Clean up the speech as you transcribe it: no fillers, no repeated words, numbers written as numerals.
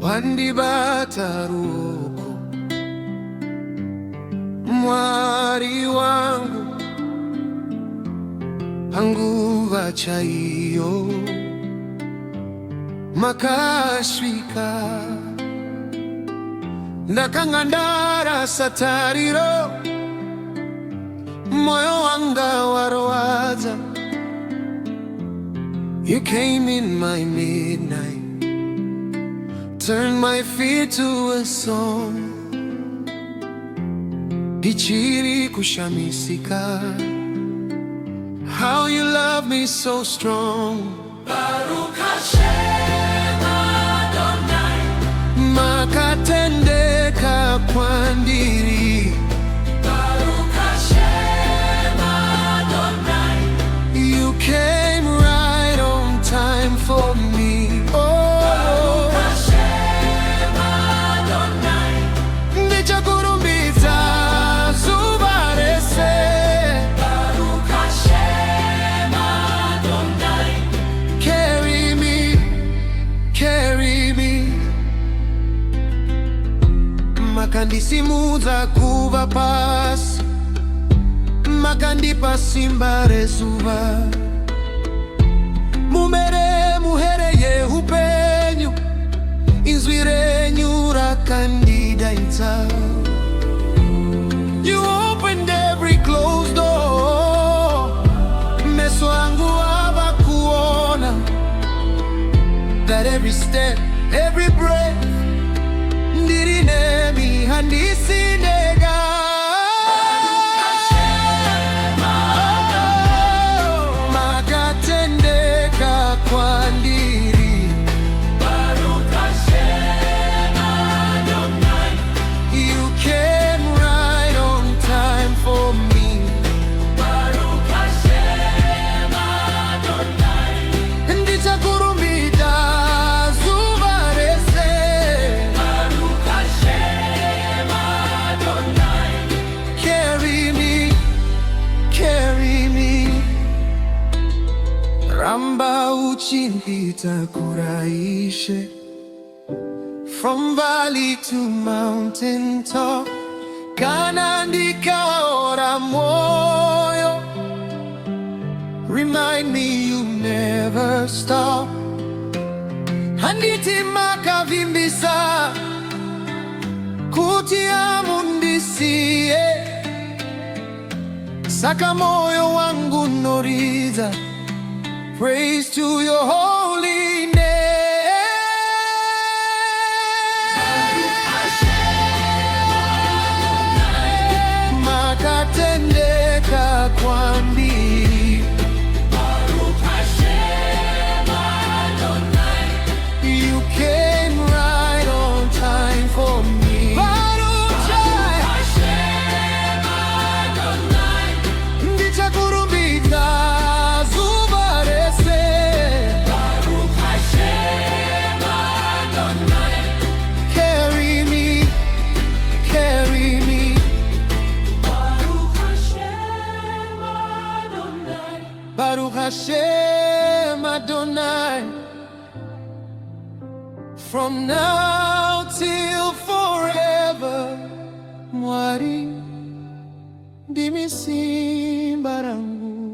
wandibataruko, Mwari wangu panguva chaiyo makashwika ndakangandara satariro moyo wanga warwadza. You came in my midnight, turned my fear to a song. Dichiri kushamisika, how you love me so strong. Baruch Hashem Adonai, Wakatendeka kwandiri. Baruch Hashem Adonai, You came right on time for me. Baruch Hashem Adonai, ndichakurumbidza zuva rese. Baruch Hashem Adonai, Carry me, carry me. Makandisimudza kuva pasi, makandipa simba rezuva. Mumere muhereye upenyu, inzwi renyu rakandidaitsa. You opened every closed door, meso angu avakuona. That every step, every breath, ndirinemi handisinega. Wakatendeka kwandiri. Baruch Hashem Adonai, You came right on time for me. Baruch Hashem Adonai, Ndichakurumbidza zuva rese. Baruch Hashem Adonai, Carry me, carry me. Ramba uchinpita kuraishe, from valley to mountain top. Kana ndikaora moyo, remind me you never stop. Handiti makavimbisa, kuti amundisiye. Saka moyo wangu noridza, praise to your holy name. Wakatendeka kwandiri. Baruch Hashem Adonai, You came right on time for me. Baruch Hashem Adonai, ndichakurumbidza zuva rese. Baruch Hashem Adonai, Carry me, carry me. Baruch Hashem Adonai, Baruch Hashem Adonai. From now till forever, Mwari, ndimi simba rangu.